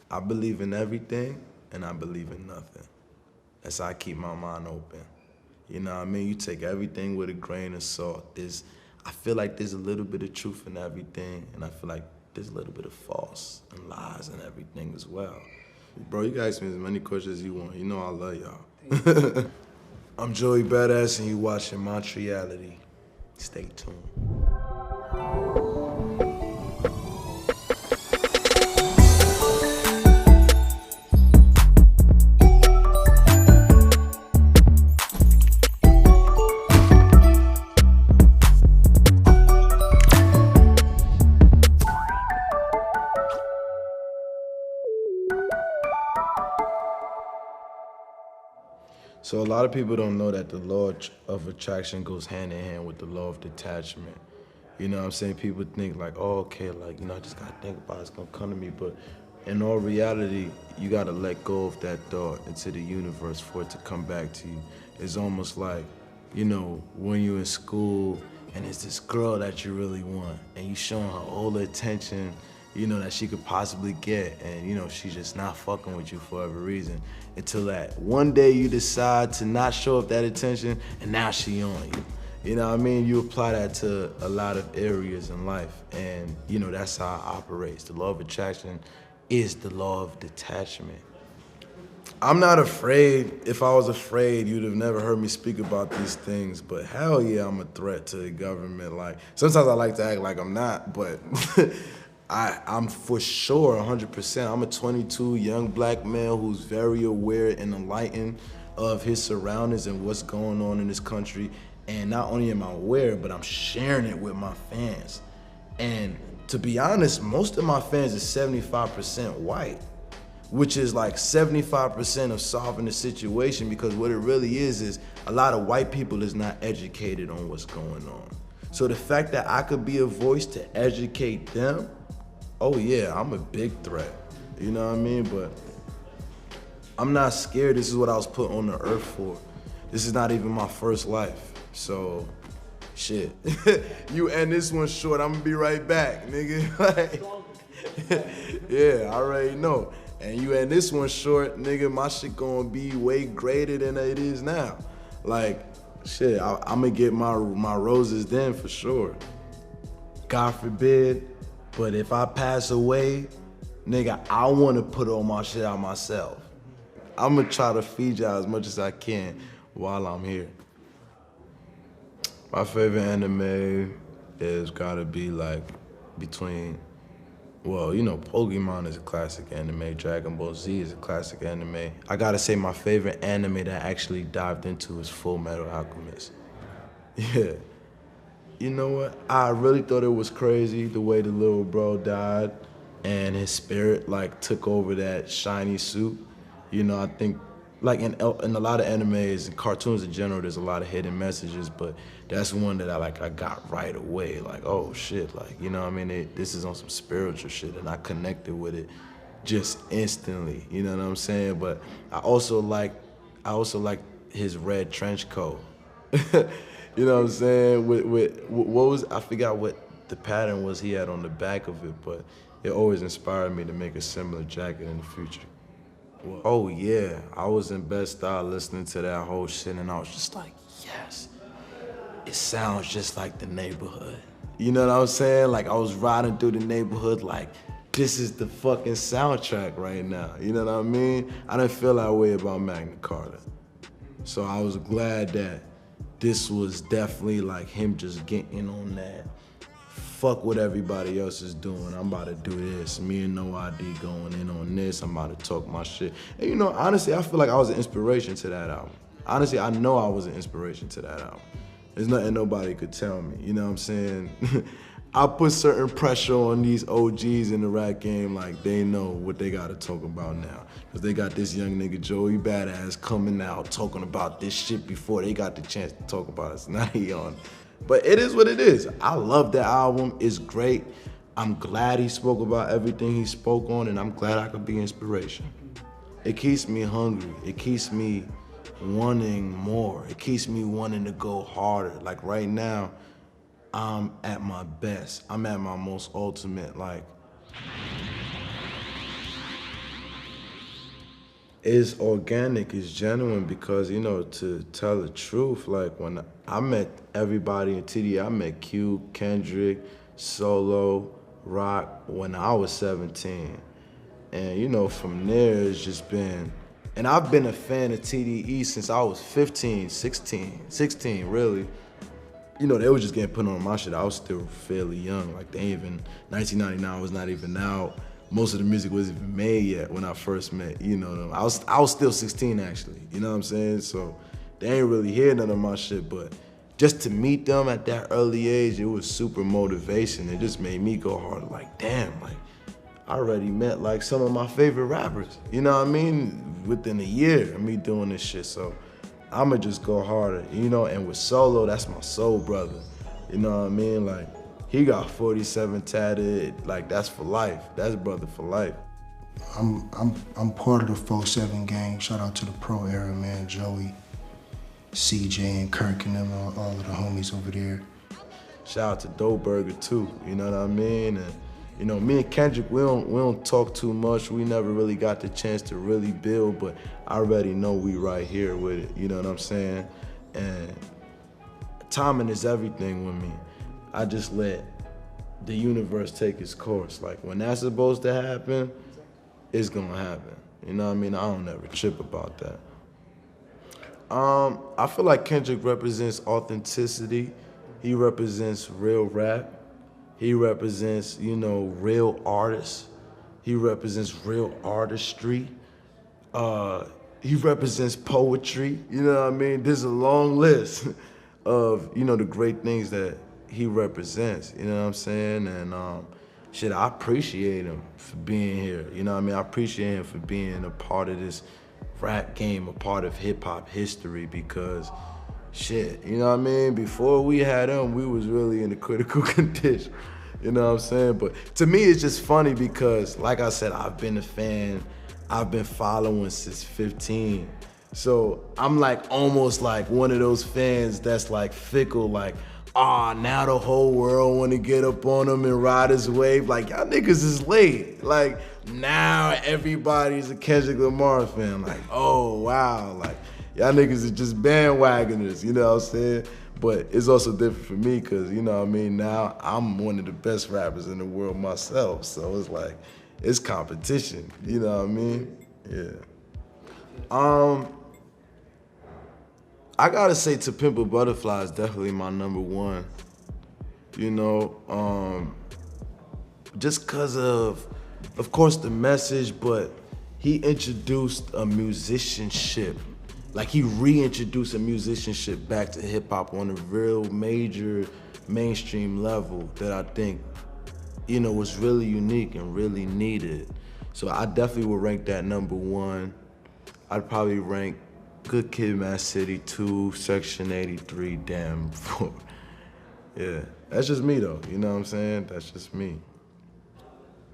I believe in everything, and I believe in nothing. That's how I keep my mind open. You know what I mean? You take everything with a grain of salt. I feel like there's a little bit of truth in everything, and I feel like there's a little bit of false and lies in everything as well. Bro, you can ask me as many questions as you want. You know I love y'all. I'm Joey Badass, and you watching MONTREALITY. Stay tuned. So a lot of people don't know that the law of attraction goes hand in hand with the law of detachment. You know what I'm saying? People think like, oh, okay, like, I just gotta think about it, it's gonna come to me. But in all reality, you gotta let go of that thought into the universe for it to come back to you. It's almost like, when you're in school and it's this girl that you really want and you showing her all the attention, that she could possibly get, and she's just not fucking with you for every reason until that one day you decide to not show up that attention and now she on you. You know what I mean? You apply that to a lot of areas in life, and that's how it operates. The law of attraction is the law of detachment. I'm not afraid. If I was afraid, you'd have never heard me speak about these things, but hell yeah, I'm a threat to the government. Like, sometimes I like to act like I'm not, but I'm for sure 100%. I'm a 22 young black male who's very aware and enlightened of his surroundings and what's going on in this country. And not only am I aware, but I'm sharing it with my fans. And to be honest, most of my fans is 75% white, which is like 75% of solving the situation, because what it really is a lot of white people is not educated on what's going on. So the fact that I could be a voice to educate them, oh yeah, I'm a big threat. You know what I mean? But I'm not scared. This is what I was put on the earth for. This is not even my first life. So, shit. You end this one short, I'm gonna be right back, nigga. Yeah, I already know. And you end this one short, nigga, my shit gonna be way greater than it is now. Like, shit, I'm gonna get my roses then for sure. God forbid. But if I pass away, nigga, I wanna put all my shit out myself. I'm gonna try to feed y'all as much as I can while I'm here. My favorite anime is gotta be like between, Pokemon is a classic anime, Dragon Ball Z is a classic anime. I gotta say my favorite anime that I actually dived into is Full Metal Alchemist. Yeah. You know what? I really thought it was crazy the way the little bro died and his spirit took over that shiny suit. I think in a lot of animes and cartoons in general, there's a lot of hidden messages, but that's one that I got right away. Like, oh shit, you know what I mean? This is on some spiritual shit, and I connected with it just instantly. You know what I'm saying? But I also like his red trench coat. You know what I'm saying? I forgot what the pattern was he had on the back of it, but it always inspired me to make a similar jacket in the future. Oh yeah, I was in Bed-Stuy listening to that whole shit, and I was just like, yes, it sounds just like the neighborhood. You know what I'm saying? I was riding through the neighborhood like, this is the fucking soundtrack right now. You know what I mean? I didn't feel that way about Magna Carta. So I was glad that this was definitely him just getting on that. Fuck what everybody else is doing. I'm about to do this. Me and No ID going in on this. I'm about to talk my shit. And honestly, I feel like I was an inspiration to that album. Honestly, I know I was an inspiration to that album. There's nothing nobody could tell me. You know what I'm saying? I put certain pressure on these OGs in the rap game, they know what they gotta talk about now. Cause they got this young nigga Joey Badass coming out talking about this shit before they got the chance to talk about it. So now he on. But it is what it is. I love that album, it's great. I'm glad he spoke about everything he spoke on, and I'm glad I could be inspiration. It keeps me hungry, it keeps me wanting more, it keeps me wanting to go harder. Right now, I'm at my best. I'm at my most ultimate, It's organic, it's genuine because, you know, to tell the truth, like when I met everybody in TD, I met Q, Kendrick, Solo, Rock when I was 17. And, you know, from there it's just been, and I've been a fan of TDE since I was 15, 16 really. You know, they were just getting put on my shit. I was still fairly young. Like, they ain't even, 1999 was not even out. Most of the music wasn't even made yet when I first met, you know them. I was still 16 actually, you know what I'm saying? So they ain't really hear none of my shit, but just to meet them at that early age, it was super motivation. It just made me go hard, like, damn, like, I already met like some of my favorite rappers, you know what I mean? Within a year of me doing this shit, so I'ma just go harder, you know? And with Solo, that's my soul brother, you know what I mean? Like, he got 47 tatted, like that's for life. That's brother for life. I'm part of the 4-7 gang. Shout out to the pro era, man. Joey, CJ, and Kirk, and them, all of the homies over there. Shout out to Dope Burger too, you know what I mean? And you know, me and Kendrick, we don't talk too much. We never really got the chance to really build, but I already know we right here with it, you know what I'm saying? And timing is everything with me. I just let the universe take its course. Like, when that's supposed to happen, it's gonna happen. You know what I mean? I don't ever trip about that. I feel like Kendrick represents authenticity. He represents real rap. He represents, you know, real artists. He represents real artistry. He represents poetry. You know what I mean? There's a long list of, you know, the great things that he represents, you know what I'm saying? And shit, I appreciate him for being here, you know what I mean? I appreciate him for being a part of this rap game, a part of hip hop history, because shit, you know what I mean? Before we had him, we was really in a critical condition, you know what I'm saying? But to me, it's just funny because, like I said, I've been a fan, I've been following since 15. So I'm like almost like one of those fans that's like fickle, like, now the whole world wanna get up on him and ride his wave. Like, y'all niggas is late. Like, now everybody's a Kendrick Lamar fan. Like, oh, wow. Like, y'all niggas is just bandwagoners, you know what I'm saying? But it's also different for me because, you know what I mean, now I'm one of the best rappers in the world myself. So it's like, it's competition, you know what I mean? Yeah. I gotta say To Pimp a Butterfly is definitely my #1. You know, just cause of course the message, but he introduced a musicianship. Like, he reintroduced a musicianship back to hip hop on a real major mainstream level that I think, you know, was really unique and really needed. So I definitely would rank that #1. I'd probably rank Good Kid, Mad City 2, Section 83, Damn 4. Yeah, that's just me though, you know what I'm saying? That's just me.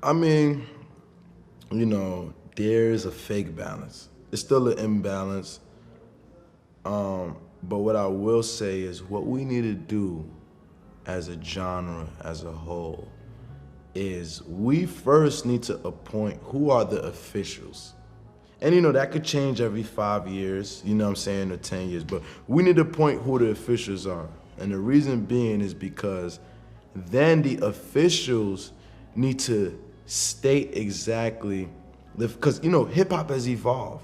I mean, you know, there's a fake balance. It's still an imbalance. But what I will say is what we need to do as a genre, as a whole, is we first need to appoint who are the officials. And you know, that could change every 5 years, you know what I'm saying, or 10 years, but we need to point who the officials are. And the reason being is because then the officials need to state exactly, because you know, hip hop has evolved,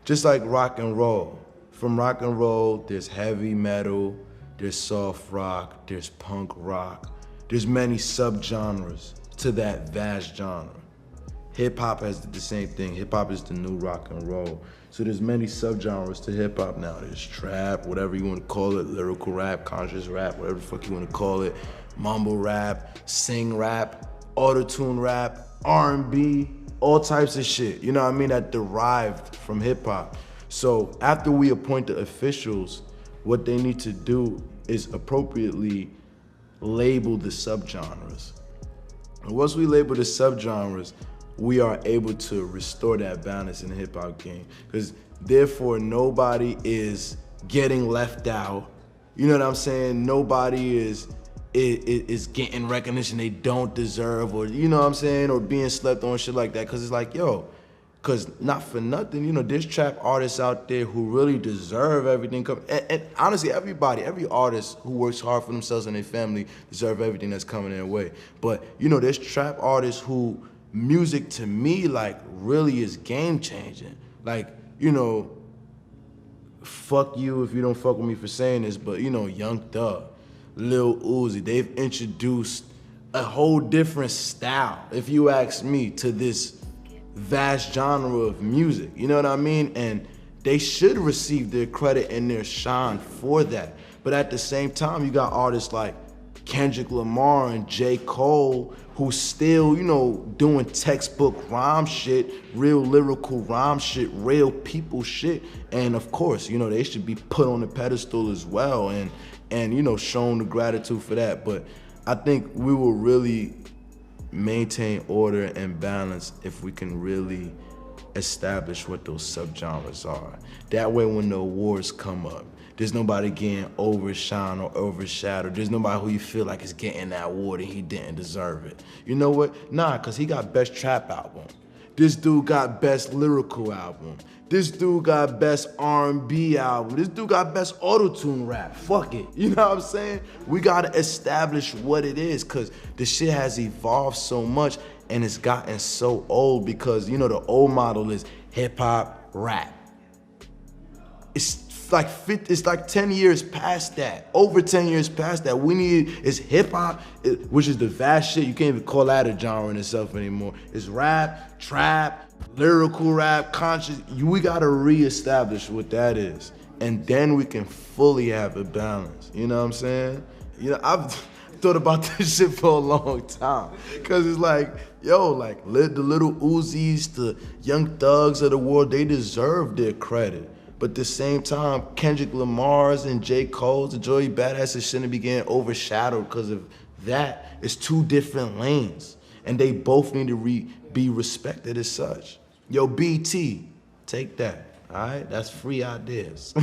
just like rock and roll. From rock and roll, there's heavy metal, there's soft rock, there's punk rock, there's many subgenres to that vast genre. Hip-hop has the same thing. Hip-hop is the new rock and roll. So there's many subgenres to hip-hop now. There's trap, whatever you want to call it, lyrical rap, conscious rap, whatever the fuck you want to call it, mumble rap, sing rap, auto-tune rap, R&B, all types of shit, you know what I mean, that derived from hip-hop. So after we appoint the officials, what they need to do is appropriately label the subgenres. And once we label the subgenres, we are able to restore that balance in the hip hop game. Because therefore nobody is getting left out. You know what I'm saying? Nobody is getting recognition they don't deserve, or you know what I'm saying, or being slept on, shit like that. Because it's like, yo, Cause not for nothing, you know, there's trap artists out there who really deserve everything. And honestly, every artist who works hard for themselves and their family deserve everything that's coming their way. But you know, there's trap artists who music to me like really is game changing. Like, you know, fuck you if you don't fuck with me for saying this, but you know, Young Thug, Lil Uzi, they've introduced a whole different style, if you ask me, to this vast genre of music, you know what I mean? And they should receive their credit and their shine for that. But at the same time, you got artists like Kendrick Lamar and J. Cole who still, you know, doing textbook rhyme shit, real lyrical rhyme shit, real people shit. And of course, you know, they should be put on the pedestal as well and you know, shown the gratitude for that. But I think we will really maintain order and balance if we can really establish what those subgenres are. That way when the awards come up, there's nobody getting overshined or overshadowed. There's nobody who you feel like is getting that award and he didn't deserve it. You know what? Nah, cause he got best trap album. This dude got best lyrical album. This dude got best R&B album. This dude got best auto-tune rap. Fuck it. You know what I'm saying? We gotta establish what it is, cause the shit has evolved so much and it's gotten so old because, you know, the old model is hip hop, rap. It's like 10 years past that, over 10 years past that. We need is hip hop, which is the vast shit. You can't even call that a genre in itself anymore. It's rap, trap, lyrical rap, conscious. We gotta reestablish what that is. And then we can fully have a balance. You know what I'm saying? You know, I've thought about this shit for a long time. Cause it's like, yo, like the little Uzis, the Young Thugs of the world, they deserve their credit. But at the same time, Kendrick Lamar's and J. Cole's and Joey Badasses shouldn't be getting overshadowed because of that. It's two different lanes. And they both need to be respected as such. Yo, BT, take that, all right? That's free ideas.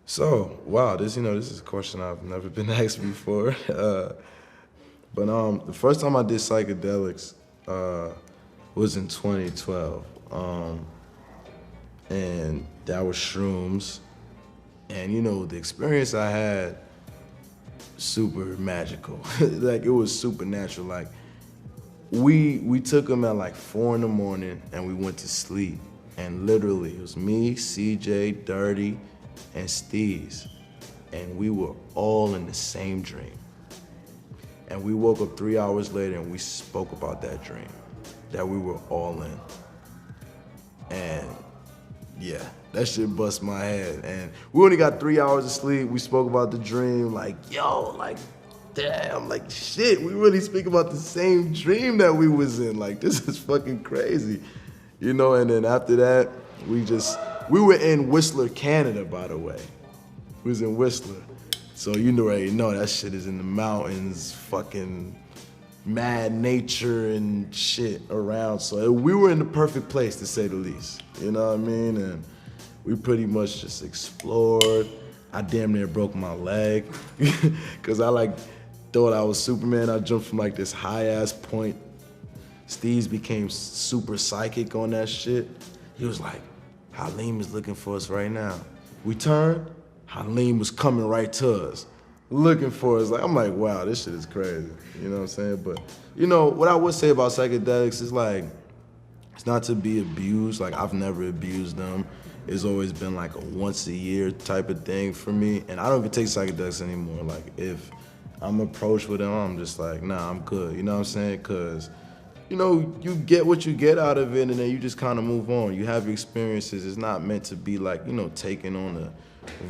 So, wow, this is a question I've never been asked before. But the first time I did psychedelics was in 2012. And that was shrooms. And you know, the experience I had, super magical. Like it was supernatural. Like we took them at like 4 a.m. and we went to sleep. And literally it was me, CJ, Dirty, and Steez. And we were all in the same dream. And we woke up 3 hours later and we spoke about that dream, that we were all in. And yeah, that shit bust my head. And we only got 3 hours of sleep. We spoke about the dream, like, yo, like, damn, like, shit, we really speak about the same dream that we was in. Like, this is fucking crazy. You know, and then after that, we were in Whistler, Canada, by the way. We was in Whistler. So you already know that shit is in the mountains, fucking mad nature and shit around. So we were in the perfect place, to say the least. You know what I mean? And we pretty much just explored. I damn near broke my leg because I thought I was Superman. I jumped from like this high ass point. Steez became super psychic on that shit. He was like, Halim is looking for us right now. We turned, Halim was coming right to us, looking for us. Like, I'm like, wow, this shit is crazy. You know what I'm saying? But, you know, what I would say about psychedelics is like, it's not to be abused. Like, I've never abused them. It's always been like a once a year type of thing for me. And I don't even take psychedelics anymore. Like, if I'm approached with them, I'm just like, nah, I'm good. You know what I'm saying? Because, you know, you get what you get out of it and then you just kind of move on. You have your experiences. It's not meant to be like, you know, taken on a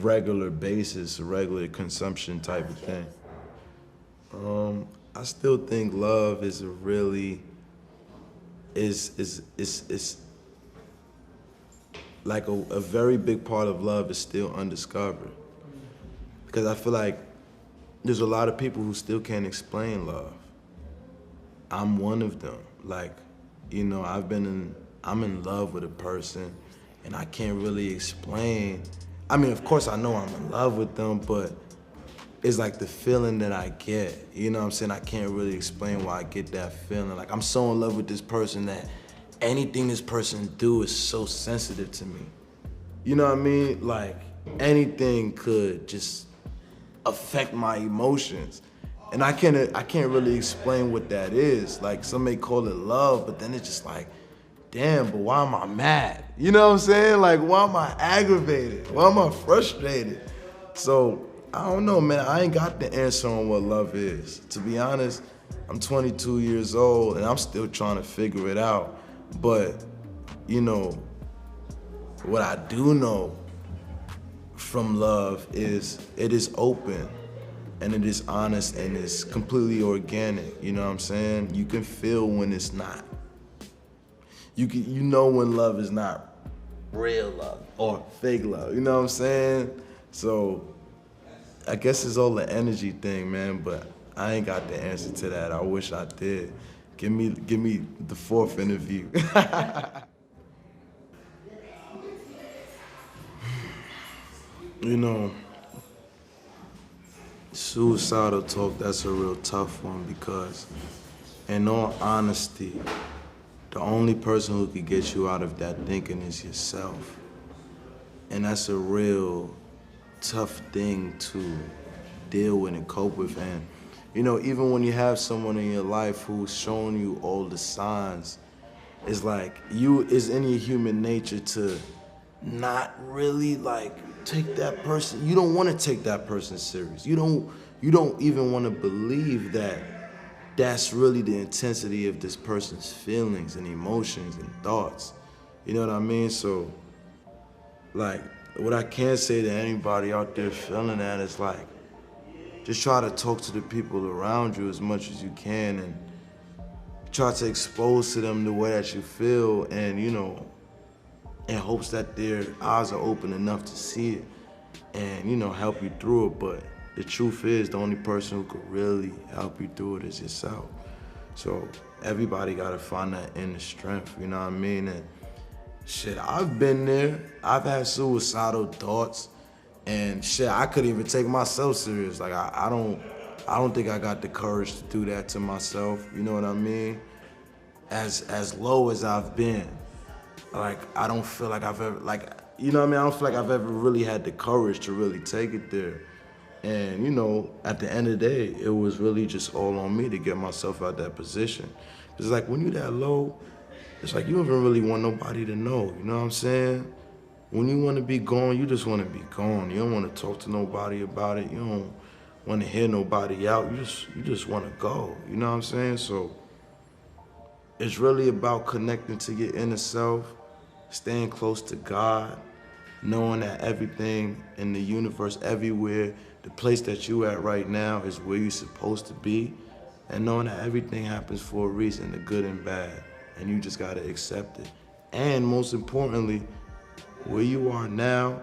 regular basis, a regular consumption type of thing. I still think love is a really, is like a very big part of love is still undiscovered. Because I feel like there's a lot of people who still can't explain love. I'm one of them. Like, you know, I'm in love with a person and I can't really explain. I mean, of course I know I'm in love with them, but it's like the feeling that I get. You know what I'm saying? I can't really explain why I get that feeling. Like, I'm so in love with this person that anything this person do is so sensitive to me. You know what I mean? Like, anything could just affect my emotions. And I can't really explain what that is. Like, some may call it love, but then it's just like, damn, but why am I mad? You know what I'm saying? Like, why am I aggravated? Why am I frustrated? So, I don't know, man. I ain't got the answer on what love is. To be honest, I'm 22 years old and I'm still trying to figure it out. But, you know, what I do know from love is it is open and it is honest and it's completely organic. You know what I'm saying? You can feel when it's not. You know when love is not real love or fake love. You know what I'm saying? So I guess it's all the energy thing, man, but I ain't got the answer to that. I wish I did. Give me the fourth interview. You know, suicidal talk, that's a real tough one because in all honesty, the only person who could get you out of that thinking is yourself. And that's a real tough thing to deal with and cope with. And, you know, even when you have someone in your life who's showing you all the signs, it's like it's in your human nature to not really like take that person. You don't want to take that person serious. You don't even want to believe that that's really the intensity of this person's feelings and emotions and thoughts. You know what I mean? So, like, what I can say to anybody out there feeling that is like, just try to talk to the people around you as much as you can and try to expose to them the way that you feel and, you know, in hopes that their eyes are open enough to see it and, you know, help you through it. But the truth is, the only person who could really help you through it is yourself. So everybody gotta find that inner strength, you know what I mean? And shit, I've been there. I've had suicidal thoughts and shit, I couldn't even take myself serious. Like, I don't think I got the courage to do that to myself, you know what I mean? As low as I've been, like, I don't feel like I've ever, like, you know what I mean? I don't feel like I've ever really had the courage to really take it there. And, you know, at the end of the day, it was really just all on me to get myself out that position. It's like, when you're that low, it's like you don't even really want nobody to know, you know what I'm saying? When you want to be gone, you just want to be gone. You don't want to talk to nobody about it. You don't want to hear nobody out. You just want to go, you know what I'm saying? So it's really about connecting to your inner self, staying close to God, knowing that everything in the universe, everywhere, the place that you at right now is where you're supposed to be, and knowing that everything happens for a reason, the good and bad, and you just gotta accept it. And most importantly, where you are now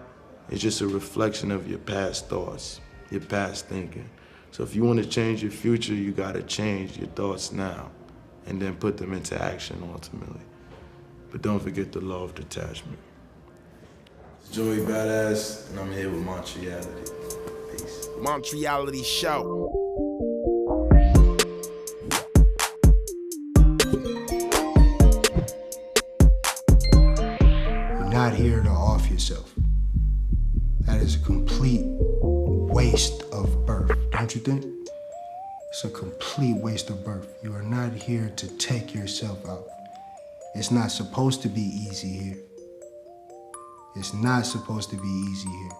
is just a reflection of your past thoughts, your past thinking. So if you want to change your future, you gotta change your thoughts now and then put them into action ultimately. But don't forget the law of detachment. It's Joey Badass, and I'm here with MONTREALITY. Peace. MONTREALITY Show. You're not here to off yourself. That is a complete waste of birth, don't you think? It's a complete waste of birth. You are not here to take yourself out. It's not supposed to be easy here. It's not supposed to be easy here.